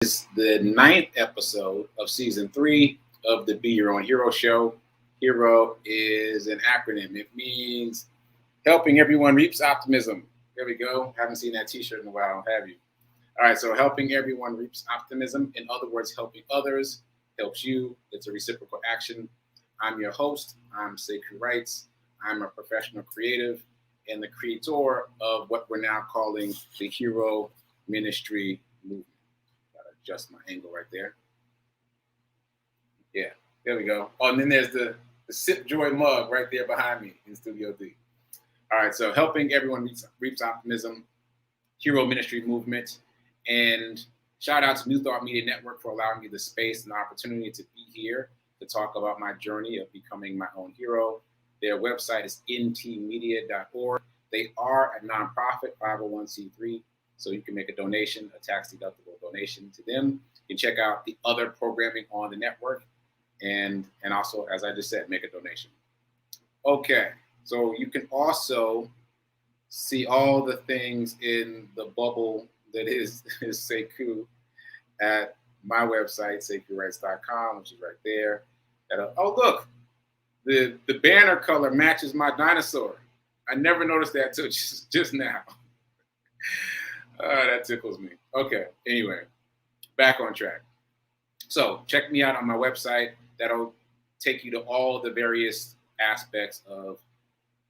Is the ninth episode of season 3 of the Be Your Own Hero show. Hero is an acronym. It means helping everyone reaps optimism. There we go. Haven't seen that t-shirt in a while, have you? All right, so helping everyone reaps optimism. In other words, helping others helps you. It's a reciprocal action. I'm your host. I'm sekouwrites. I'm a professional creative and the creator of what we're now calling the Hero Ministry Movement. Adjust my angle right there. Yeah, there we go. Oh, and then there's the Sip Joy mug right there behind me in Studio D. All right, so helping everyone reaps optimism, Hero Ministry Movement, and shout out to New Thought Media Network for allowing me the space and the opportunity to be here to talk about my journey of becoming my own hero. Their website is ntmedia.org. They are a nonprofit 501c3. So you can make a donation, a tax-deductible donation to them. You can check out the other programming on the network and also, as I just said, make a donation. Okay, so you can also see all the things in the bubble that is Sekou at my website, sekouwrites.com, which is right there. Oh, look, the banner color matches my dinosaur. I never noticed that till just now. That tickles me. Okay, anyway, back on track. So check me out on my website. That'll take you to all the various aspects of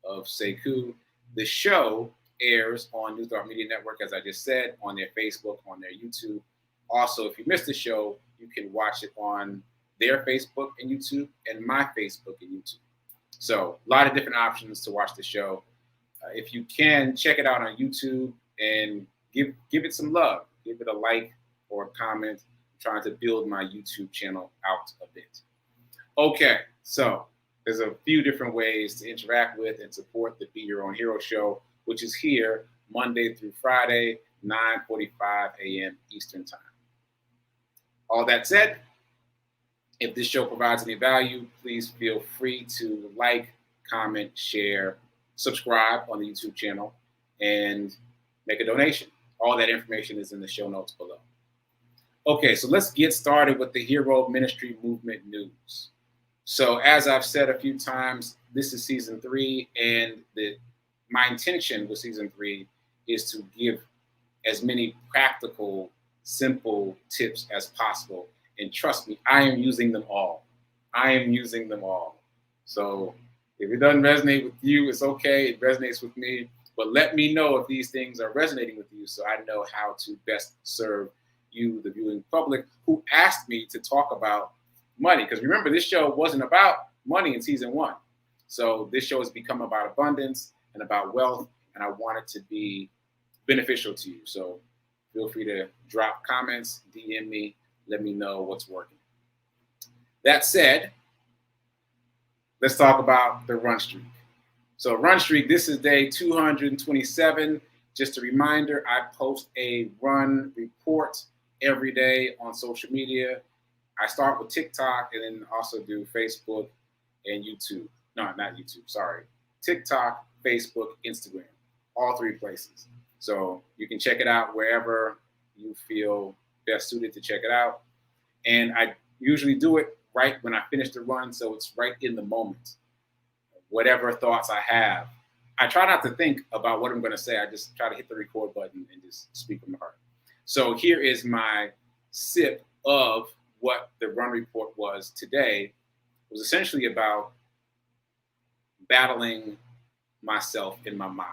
Sekou. The show airs on New Thought Media Network, as I just said, on their Facebook, on their YouTube. Also, if you missed the show, you can watch it on their Facebook and YouTube and my Facebook and YouTube. So a lot of different options to watch the show. If you can, check it out on YouTube and give it some love. Give it a like or a comment. I'm trying to build my YouTube channel out a bit. Okay, so there's a few different ways to interact with and support the Be Your Own Hero show, which is here Monday through Friday, 9:45 a.m. Eastern Time. All that said, if this show provides any value, please feel free to like, comment, share, subscribe on the YouTube channel, and make a donation. All that information is in the show notes below. Okay, so let's get started with the Hero Ministry Movement news. So as I've said a few times, this is season 3, and my intention with season 3 is to give as many practical, simple tips as possible. And trust me, I am using them all. So if it doesn't resonate with you, it's okay. It resonates with me. But let me know if these things are resonating with you so I know how to best serve you, the viewing public, who asked me to talk about money. Because remember, this show wasn't about money in season 1. So this show has become about abundance and about wealth, and I want it to be beneficial to you. So feel free to drop comments, DM me, let me know what's working. That said, let's talk about the run streak. So run streak, this is day 227. Just a reminder, I post a run report every day on social media. I start with TikTok and then also do Facebook and YouTube. No, not YouTube, sorry. TikTok, Facebook, Instagram, all 3 places. So you can check it out wherever you feel best suited to check it out. And I usually do it right when I finish the run, so it's right in the moment. Whatever thoughts I have, I try not to think about what I'm going to say. I just try to hit the record button and just speak from the heart. So here is my sip of what the run report was today. It was essentially about battling myself in my mind.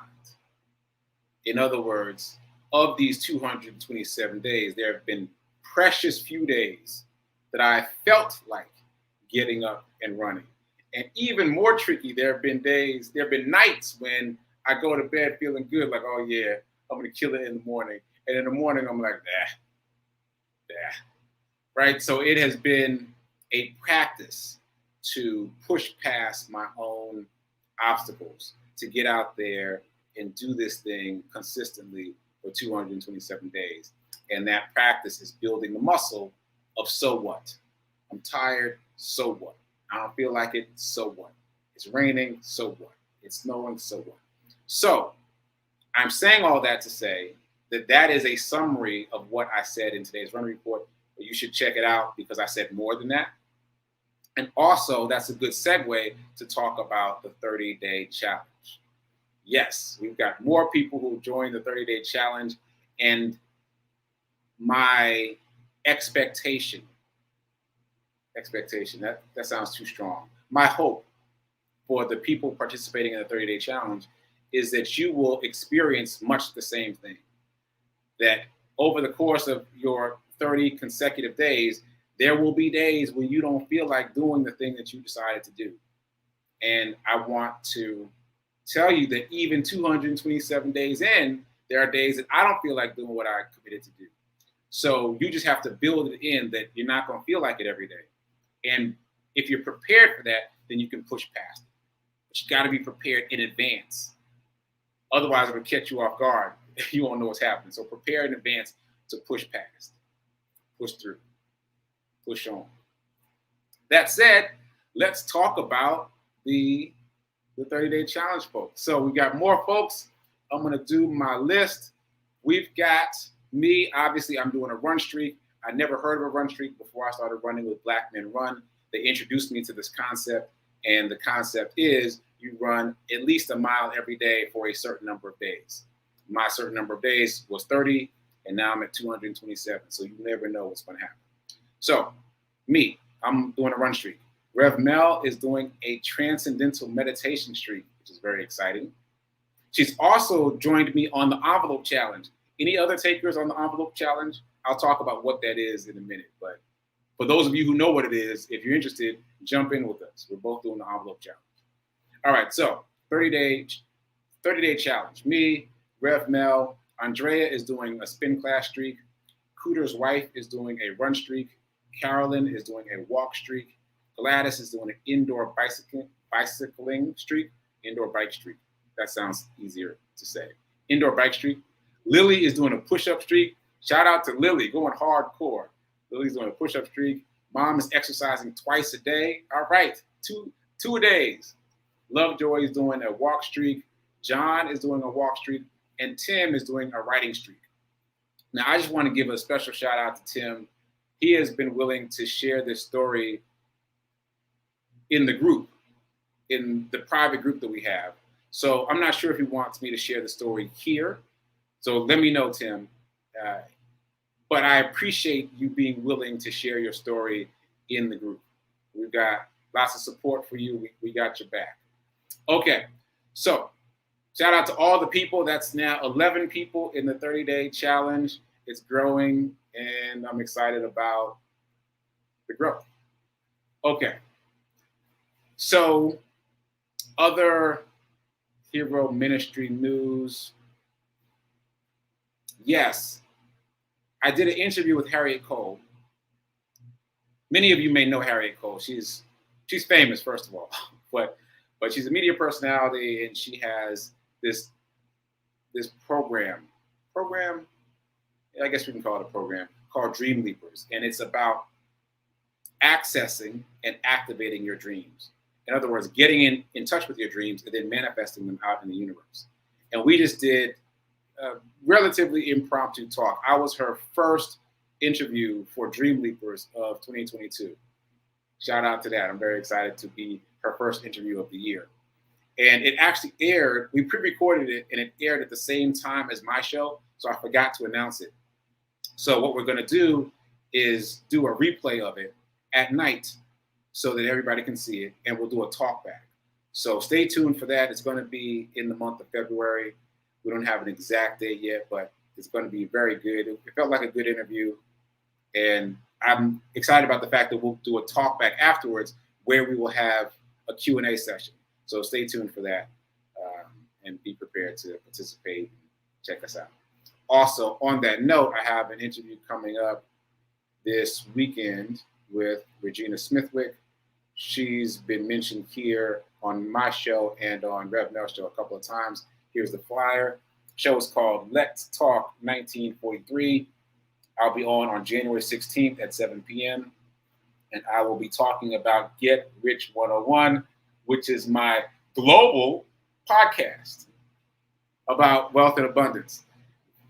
In other words, of these 227 days, there have been precious few days that I felt like getting up and running. And even more tricky, there have been nights when I go to bed feeling good, like, oh yeah, I'm gonna kill it in the morning. And in the morning, I'm like, right? So it has been a practice to push past my own obstacles, to get out there and do this thing consistently for 227 days. And that practice is building the muscle of so what? I'm tired, so what? I don't feel like it, so what? It's raining, so what? It's snowing, so what? So I'm saying all that to say that is a summary of what I said in today's run report. You should check it out because I said more than that. And also, that's a good segue to talk about the 30-day challenge. Yes, we've got more people who joined the 30-day challenge, and my expectation, that sounds too strong. My hope for the people participating in the 30-day challenge is that you will experience much the same thing. That over the course of your 30 consecutive days, there will be days when you don't feel like doing the thing that you decided to do. And I want to tell you that even 227 days in, there are days that I don't feel like doing what I committed to do. So you just have to build it in that you're not going to feel like it every day. And if you're prepared for that, then you can push past it. But you got to be prepared in advance. Otherwise, it'll catch you off guard. You won't know what's happening. So prepare in advance to push past, push through, push on. That said, let's talk about the 30-day challenge, folks. So we got more folks. I'm going to do my list. We've got me. Obviously, I'm doing a run streak. I never heard of a run streak before I started running with Black Men Run. They introduced me to this concept, and the concept is you run at least a mile every day for a certain number of days. My certain number of days was 30, and now I'm at 227. So you never know what's going to happen. So me, I'm doing a run streak. Rev Mel is doing a transcendental meditation streak, which is very exciting. She's also joined me on the envelope challenge. Any other takers on the envelope challenge? I'll talk about what that is in a minute. But for those of you who know what it is, if you're interested, jump in with us. We're both doing the envelope challenge. All right, so 30-day challenge. Me, Rev Mel, Andrea is doing a spin class streak. Cooter's wife is doing a run streak. Carolyn is doing a walk streak. Gladys is doing an indoor bicycling streak, indoor bike streak. That sounds easier to say. Indoor bike streak. Lily is doing a push-up streak. Shout out to Lily, going hardcore. Lily's doing a push-up streak. Mom is exercising twice a day. All right, two days. Lovejoy is doing a walk streak. John is doing a walk streak. And Tim is doing a writing streak. Now, I just want to give a special shout out to Tim. He has been willing to share this story in the group, in the private group that we have. So I'm not sure if he wants me to share the story here. So let me know, Tim. But I appreciate you being willing to share your story in the group. We've got lots of support for you. We got your back. Okay, so shout out to all the people. That's now 11 people in the 30-day challenge. It's growing, and I'm excited about the growth. Okay. So, other hero ministry news. Yes, I did an interview with Harriet Cole. Many of you may know Harriet Cole. She's famous, first of all, but she's a media personality, and she has this program. I guess we can call it a program called Dream Leapers, and it's about accessing and activating your dreams. In other words, getting in touch with your dreams and then manifesting them out in the universe. And we just did a relatively impromptu talk. I was her first interview for Dream Leapers of 2022. Shout out to that. I'm very excited to be her first interview of the year. And it actually aired, we pre-recorded it, and it aired at the same time as my show, so I forgot to announce it. So what we're going to do is do a replay of it at night so that everybody can see it, and we'll do a talk back. So stay tuned for that. It's going to be in the month of February. We don't have an exact date yet, but it's going to be very good. It felt like a good interview, and I'm excited about the fact that we'll do a talk back afterwards where we will have a Q&A session. So stay tuned for that, and be prepared to participate. Check us out. Also, on that note, I have an interview coming up this weekend with Regina Smithwick. She's been mentioned here on my show and on Rev Mel's show a couple of times. Here's the flyer. The show is called Let's Talk 1943. I'll be on January 16th at 7 p.m. And I will be talking about Get Rich 101, which is my global podcast about wealth and abundance.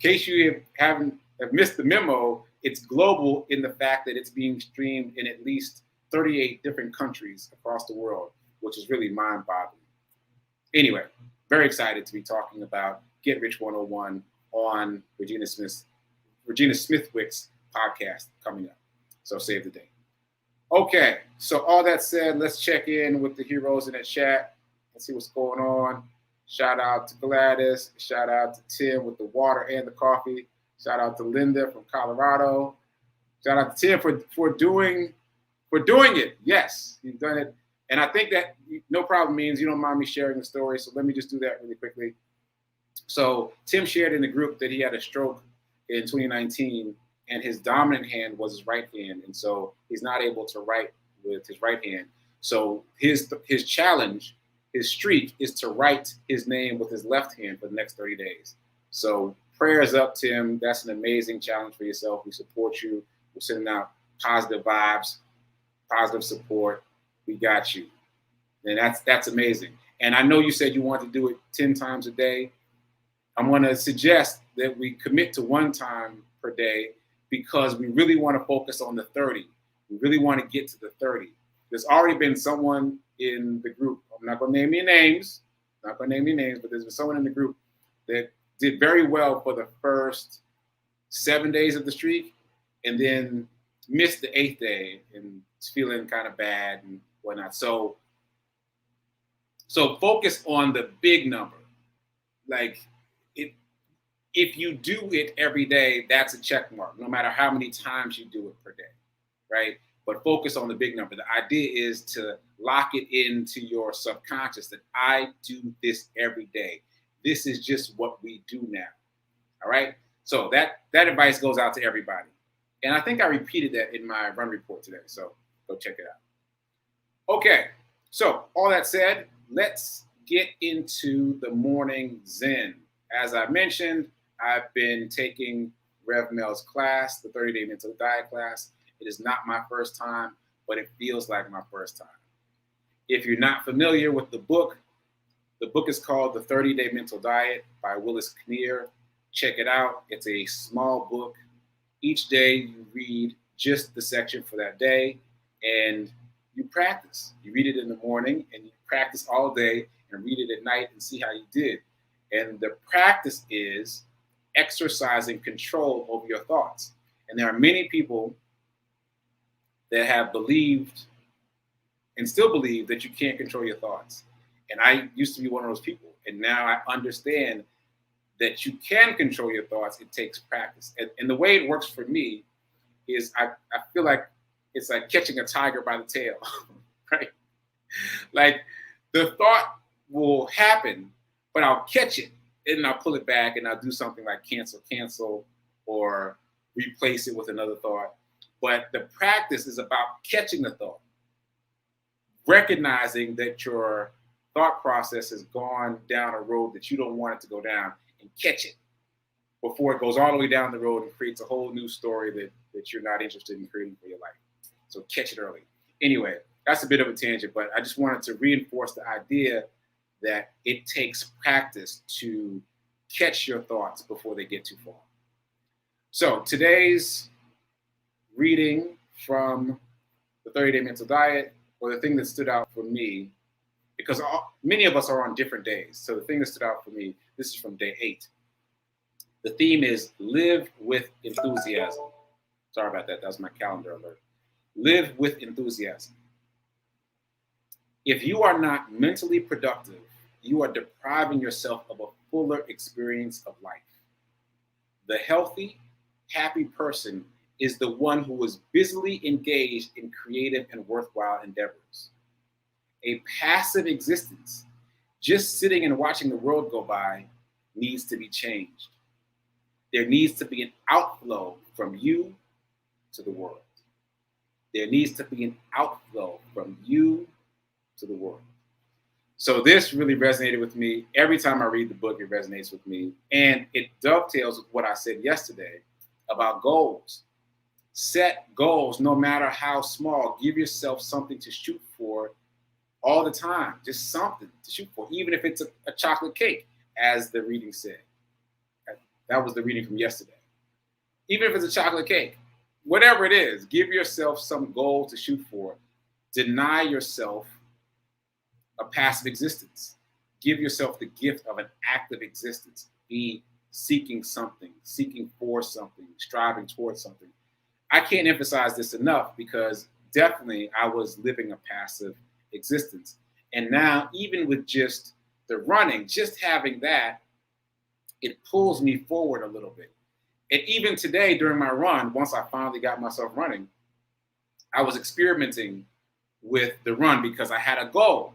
case you have missed the memo, it's global in the fact that it's being streamed in at least 38 different countries across the world, which is really mind-boggling. Anyway, very excited to be talking about Get Rich 101 on Regina Smithwick's podcast coming up. So save the date. Okay, so all that said, let's check in with the heroes in the chat. Let's see what's going on. Shout out to Gladys. Shout out to Tim with the water and the coffee. Shout out to Linda from Colorado. Shout out to Tim for doing it. Yes, you've done it. And I think that no problem means you don't mind me sharing the story. So let me just do that really quickly. So Tim shared in the group that he had a stroke in 2019 and his dominant hand was his right hand. And so he's not able to write with his right hand. So his challenge, his streak is to write his name with his left hand for the next 30 days. So prayers up, Tim. That's an amazing challenge for yourself. We support you. We're sending out positive vibes, positive support. We got you. And that's amazing. And I know you said you want to do it 10 times a day. I'm going to suggest that we commit to 1 time per day because we really want to focus on the 30. We really want to get to the 30. There's already been someone in the group. I'm not going to name any names. But there's been someone in the group that did very well for the first 7 days of the streak and then missed the 8th day and is feeling kind of bad and whatnot. So focus on the big number. Like, if you do it every day, that's a check mark, no matter how many times you do it per day, right? But focus on the big number. The idea is to lock it into your subconscious that I do this every day. This is just what we do now, all right? So that advice goes out to everybody. And I think I repeated that in my run report today, so go check it out. Okay, so all that said, let's get into the morning Zen. As I mentioned, I've been taking Rev Mel's class, the 30-day mental diet class. It is not my first time, but it feels like my first time. If you're not familiar with the book is called The 30-Day Mental Diet by Willis Kinnear. Check it out. It's a small book. Each day you read just the section for that day and you practice. You read it in the morning and you practice all day and read it at night and see how you did. And the practice is exercising control over your thoughts. And there are many people that have believed and still believe that you can't control your thoughts. And I used to be one of those people. And now I understand that you can control your thoughts. It takes practice. And the way it works for me is I feel like it's like catching a tiger by the tail, right? Like the thought will happen, but I'll catch it and I'll pull it back and I'll do something like cancel, or replace it with another thought. But the practice is about catching the thought, recognizing that your thought process has gone down a road that you don't want it to go down, and catch it before it goes all the way down the road and creates a whole new story that you're not interested in creating for your life. So catch it early. Anyway, that's a bit of a tangent, but I just wanted to reinforce the idea that it takes practice to catch your thoughts before they get too far. So today's reading from the 30-Day Mental Diet, or the thing that stood out for me, because many of us are on different days. So the thing that stood out for me, this is from day 8. The theme is live with enthusiasm. Sorry about that. That was my calendar alert. Live with enthusiasm. If you are not mentally productive, you are depriving yourself of a fuller experience of life. The healthy, happy person is the one who is busily engaged in creative and worthwhile endeavors. A passive existence, just sitting and watching the world go by, needs to be changed. There needs to be an outflow from you to the world. There needs to be an outflow from you to the world. So this really resonated with me. Every time I read the book, it resonates with me. And it dovetails with what I said yesterday about goals. Set goals, no matter how small. Give yourself something to shoot for all the time. Just something to shoot for, even if it's a chocolate cake, as the reading said. That was the reading from yesterday. Even if it's a chocolate cake, whatever it is, give yourself some goal to shoot for. Deny yourself a passive existence. Give yourself the gift of an active existence. Be seeking something, seeking for something, striving towards something. I can't emphasize this enough because definitely I was living a passive existence. And now, even with just the running, just having that, it pulls me forward a little bit. And even today during my run, once I finally got myself running, I was experimenting with the run because I had a goal.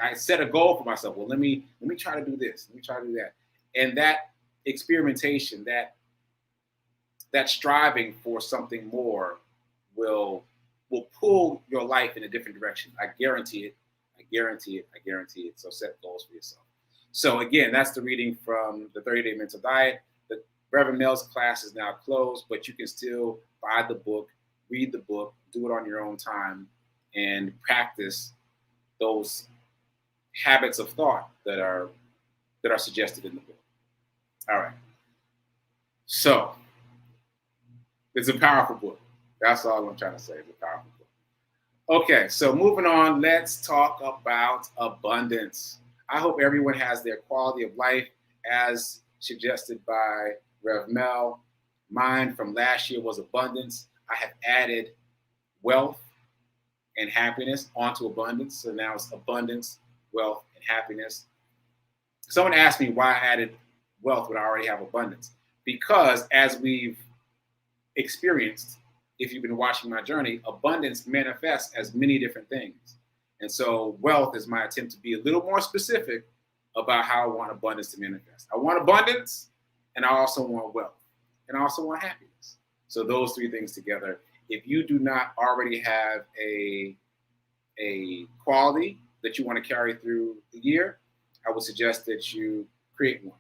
I set a goal for myself. Well, let me try to do this. Let me try to do that. And that experimentation, that striving for something more will pull your life in a different direction. I guarantee it. I guarantee it. I guarantee it. So set goals for yourself. So again, that's the reading from the 30-Day Mental Diet. The Reverend Mel's class is now closed, but you can still buy the book, read the book, do it on your own time, and practice those habits of thought that are suggested in the book. All right. So it's a powerful book. That's all I'm trying to say. It's a powerful book. Okay, so moving on, let's talk about abundance. I hope everyone has their quality of life as suggested by Rev Mel. Mine from last year was abundance. I have added wealth and happiness onto abundance. So now it's abundance, wealth, and happiness. Someone asked me why I added wealth when I already have abundance. Because as we've experienced, if you've been watching my journey, abundance manifests as many different things. And so wealth is my attempt to be a little more specific about how I want abundance to manifest. I want abundance, and I also want wealth, and I also want happiness. So those three things together. If you do not already have a quality that you want to carry through the year, I would suggest that you create one.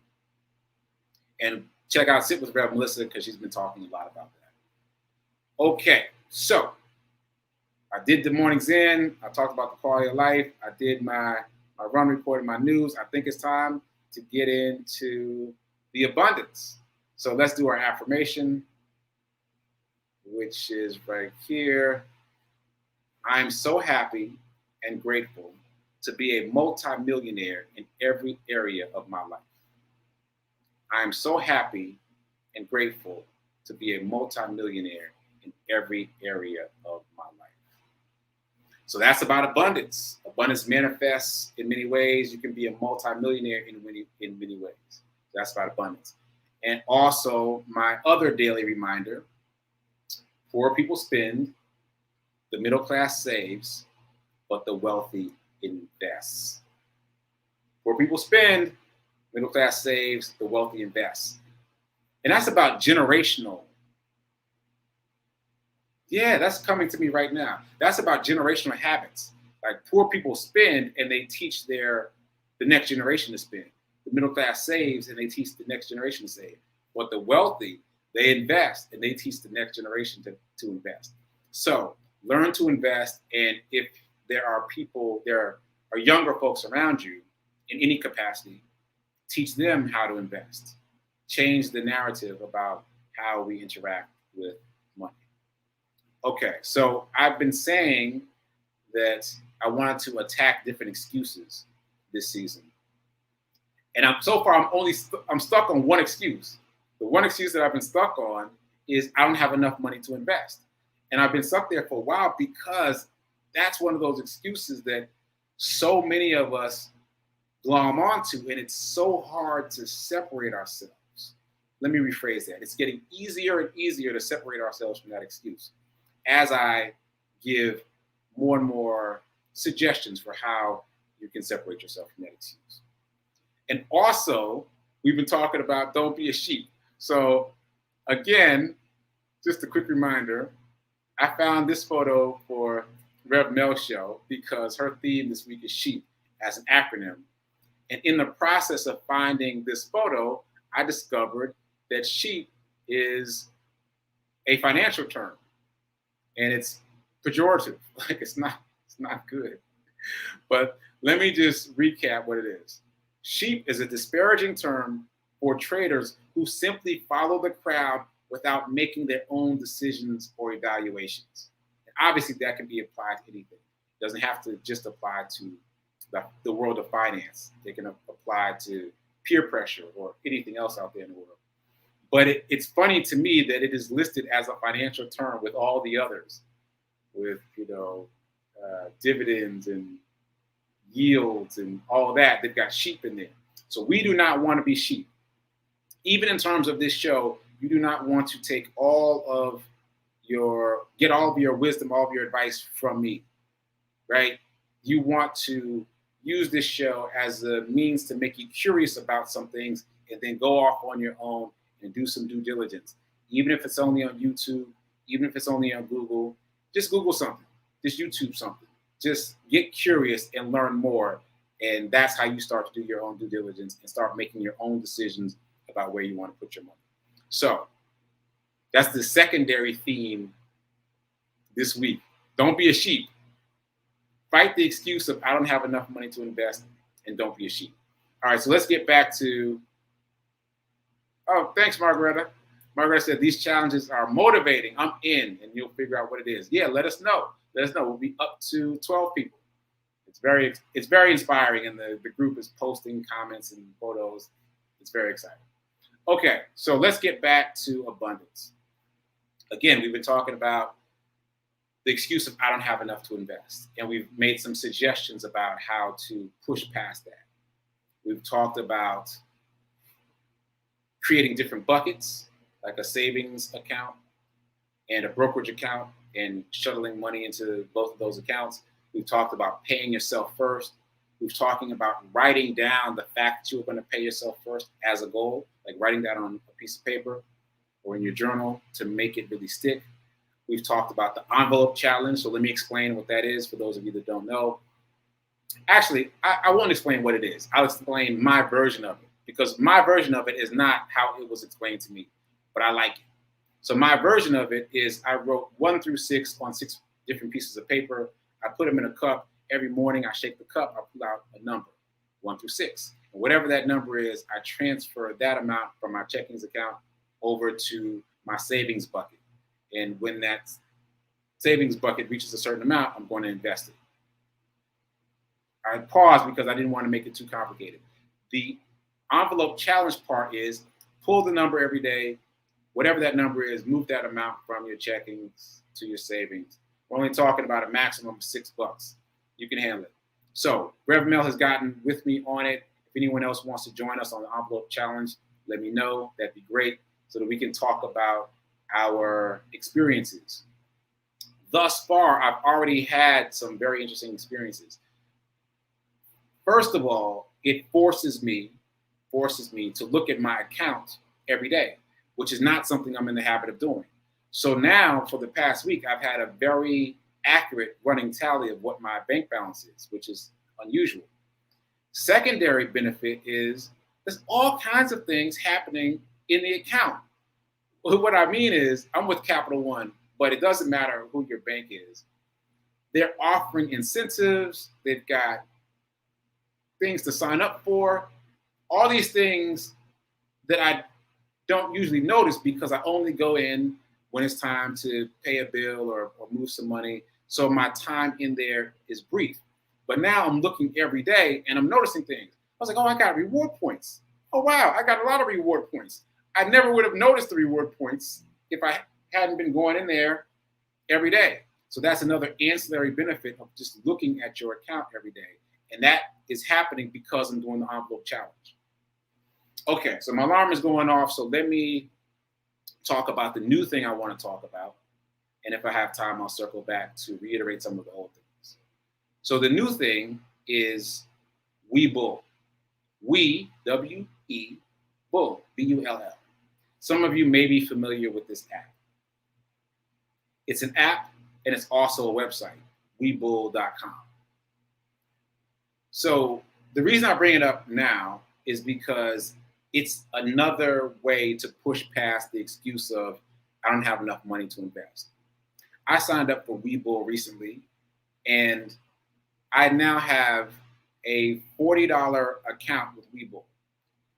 And check out Sit with Rev Melissa because she's been talking a lot about that. Okay, so I did the morning Zen. I talked about the quality of life. I did my run report and my news. I think it's time to get into the abundance. So let's do our affirmation, which is right here. I'm so happy and grateful to be a multimillionaire in every area of my life. I'm so happy and grateful to be a multimillionaire in every area of my life. So that's about abundance. Abundance manifests in many ways. You can be a multimillionaire in many ways. That's about abundance. And also my other daily reminder, poor people spend, the middle class saves, but the wealthy invests. Poor people spend, middle class saves, the wealthy invests. And that's about generational. Yeah, that's coming to me right now. That's about generational habits. Like poor people spend and they teach the next generation to spend. The middle class saves and they teach the next generation to save. But the wealthy, they invest and they teach the next generation to invest. So learn to invest. And if there are younger folks around you in any capacity, teach them how to invest. Change the narrative about how we interact with money. Okay, so I've been saying that I wanted to attack different excuses this season. And I'm stuck on one excuse. The one excuse that I've been stuck on is I don't have enough money to invest. And I've been stuck there for a while because that's one of those excuses that so many of us glom onto, and it's so hard to separate ourselves. Let me rephrase that. It's getting easier and easier to separate ourselves from that excuse as I give more and more suggestions for how you can separate yourself from that excuse. And also, we've been talking about don't be a sheep. So again, just a quick reminder, I found this photo for Rev Mel's show because her theme this week is sheep as an acronym. And in the process of finding this photo, I discovered that sheep is a financial term. And it's pejorative, like it's not good. But let me just recap what it is. Sheep is a disparaging term for traders who simply follow the crowd without making their own decisions or evaluations. And obviously, that can be applied to anything. It doesn't have to just apply to the world of finance. It can apply to peer pressure or anything else out there in the world. But it's funny to me that it is listed as a financial term with all the others, with dividends and yields and all that. They've got sheep in there. So we do not want to be sheep. Even in terms of this show, you do not want to take get all of your wisdom, all of your advice from me, right? You want to use this show as a means to make you curious about some things and then go off on your own and do some due diligence. Even if it's only on YouTube, even if it's only on Google, just Google something, just YouTube something. Just get curious and learn more. And that's how you start to do your own due diligence and start making your own decisions about where you want to put your money. So that's the secondary theme this week. Don't be a sheep. Fight the excuse of I don't have enough money to invest, and don't be a sheep. All right, so let's get back to, oh, thanks, Margareta. Margareta said, these challenges are motivating. I'm in, and you'll figure out what it is. Yeah, let us know. Let us know. We'll be up to 12 people. It's very inspiring, and the group is posting comments and photos. It's very exciting. Okay, so let's get back to abundance. Again, we've been talking about the excuse of I don't have enough to invest, and we've made some suggestions about how to push past that. We've talked about creating different buckets, like a savings account and a brokerage account, and shuttling money into both of those accounts. We've talked about paying yourself first. We've talking about writing down the fact that you're going to pay yourself first as a goal, like writing that on a piece of paper or in your journal to make it really stick. We've talked about the envelope challenge. So let me explain what that is for those of you that don't know. Actually, I won't explain what it is. I'll explain my version of it, because my version of it is not how it was explained to me, but I like it. So my version of it is I wrote 1 through 6 on 6 different pieces of paper. I put them in a cup. Every morning I shake the cup. I pull out a number, 1 through 6. And whatever that number is, I transfer that amount from my checkings account over to my savings bucket. And when that savings bucket reaches a certain amount, I'm going to invest it. I paused because I didn't want to make it too complicated. The envelope challenge part is pull the number every day. Whatever that number is, move that amount from your checkings to your savings. We're only talking about a maximum of $6. You can handle it. So Rev Mel has gotten with me on it. If anyone else wants to join us on the envelope challenge, let me know. That'd be great, so that we can talk about our experiences. Thus far, I've already had some very interesting experiences. First of all, it forces me to look at my account every day, which is not something I'm in the habit of doing. So now, for the past week, I've had a very accurate running tally of what my bank balance is, which is unusual. Secondary benefit is there's all kinds of things happening in the account. What I mean is, I'm with Capital One, but it doesn't matter who your bank is. They're offering incentives. They've got things to sign up for. All these things that I don't usually notice because I only go in when it's time to pay a bill or move some money. So my time in there is brief. But now I'm looking every day and I'm noticing things. I was like, oh, I got reward points. Oh, wow, I got a lot of reward points. I never would have noticed the reward points if I hadn't been going in there every day. So that's another ancillary benefit of just looking at your account every day. And that is happening because I'm doing the envelope challenge. Okay, so my alarm is going off. So let me talk about the new thing I want to talk about. And if I have time, I'll circle back to reiterate some of the old things. So the new thing is Webull. We, W-E, Bull, B-U-L-L. Some of you may be familiar with this app. It's an app and it's also a website, webull.com. So the reason I bring it up now is because it's another way to push past the excuse of I don't have enough money to invest. I signed up for Webull recently, and I now have a $40 account with Webull.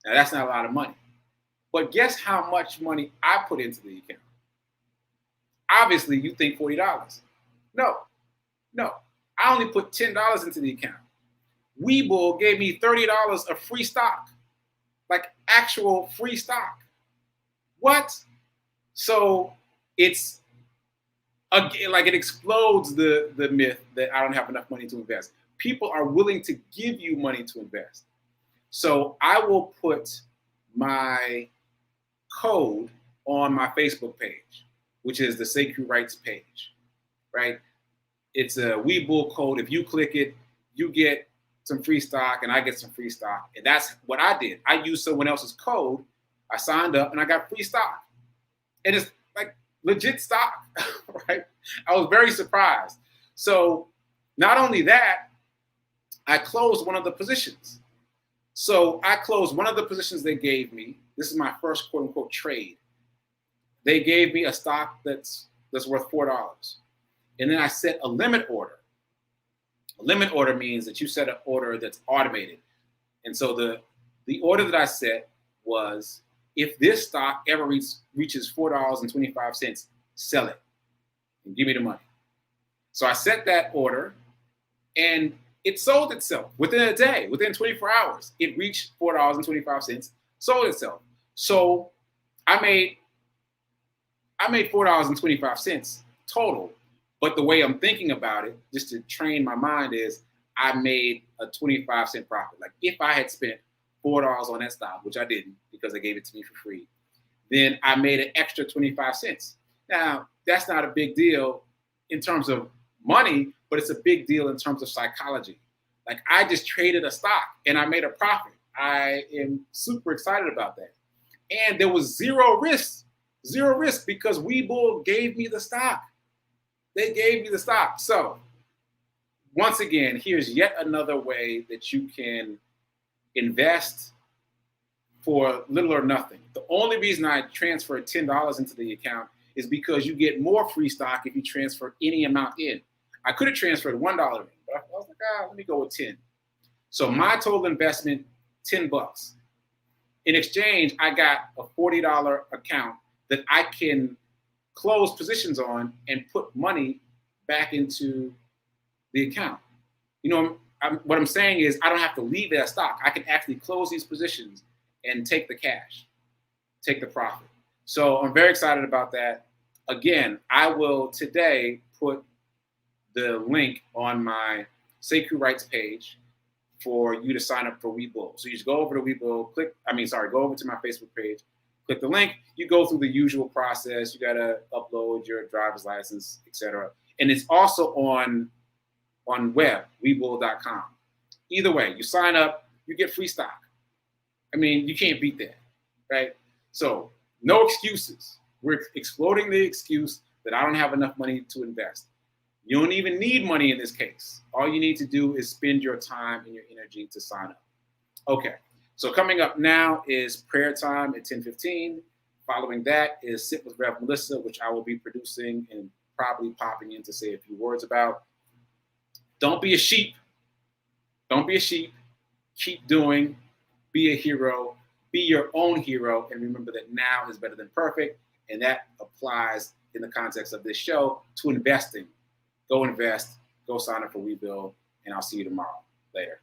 Now that's not a lot of money, But guess how much money I put into the account? Obviously, you think $40. No. I only put $10 into the account. Webull gave me $30 of free stock, like actual free stock. What? So it's like it explodes the myth that I don't have enough money to invest. People are willing to give you money to invest. So I will put my code on my Facebook page, which is the sekouwrites page, right? It's a Webull code. If you click it, you get some free stock and I get some free stock. And that's what I did. I used someone else's code. I signed up and I got free stock. And it's like legit stock, right? I was very surprised. So not only that, I closed one of the positions. So I closed one of the positions they gave me. This is my first quote unquote trade. They gave me a stock that's worth $4. And then I set a limit order. A limit order means that you set an order that's automated. And so the order that I set was, if this stock ever reaches $4.25, sell it and give me the money. So I set that order and it sold itself within a day, within 24 hours. It reached $4.25, sold itself. So I made $4.25 total. But the way I'm thinking about it, just to train my mind, is I made a 25-cent profit. Like if I had spent $4 on that stock, which I didn't because they gave it to me for free, then I made an extra 25 cents. Now, that's not a big deal in terms of money, but it's a big deal in terms of psychology. Like I just traded a stock and I made a profit. I am super excited about that. And there was zero risk because Webull gave me the stock. They gave me the stock. So once again, here's yet another way that you can invest for little or nothing. The only reason I transferred $10 into the account is because you get more free stock if you transfer any amount in. I could have transferred $1 in, but I was like, let me go with 10. So my total investment, $10. In exchange, I got a $40 account that I can close positions on and put money back into the account. You know, what I'm saying is I don't have to leave that stock. I can actually close these positions and take the cash, take the profit. So I'm very excited about that. Again, I will today put the link on my sekouwrites page for you to sign up for Webull. So you just go over to Webull, go over to my Facebook page, click the link, you go through the usual process. You gotta upload your driver's license, etc. And it's also on web, webull.com. Either way, you sign up, you get free stock. I mean, you can't beat that, right? So no excuses. We're exploding the excuse that I don't have enough money to invest. You don't even need money in this case. All you need to do is spend your time and your energy to sign up. Okay, so coming up now is prayer time at 10:15. Following that is Sit with Rev Melissa, which I will be producing and probably popping in to say a few words about. Don't be a sheep. Don't be a sheep. Keep doing. Be a hero. Be your own hero. And remember that now is better than perfect. And that applies in the context of this show to investing. Go invest. Go sign up for Webull. And I'll see you tomorrow. Later.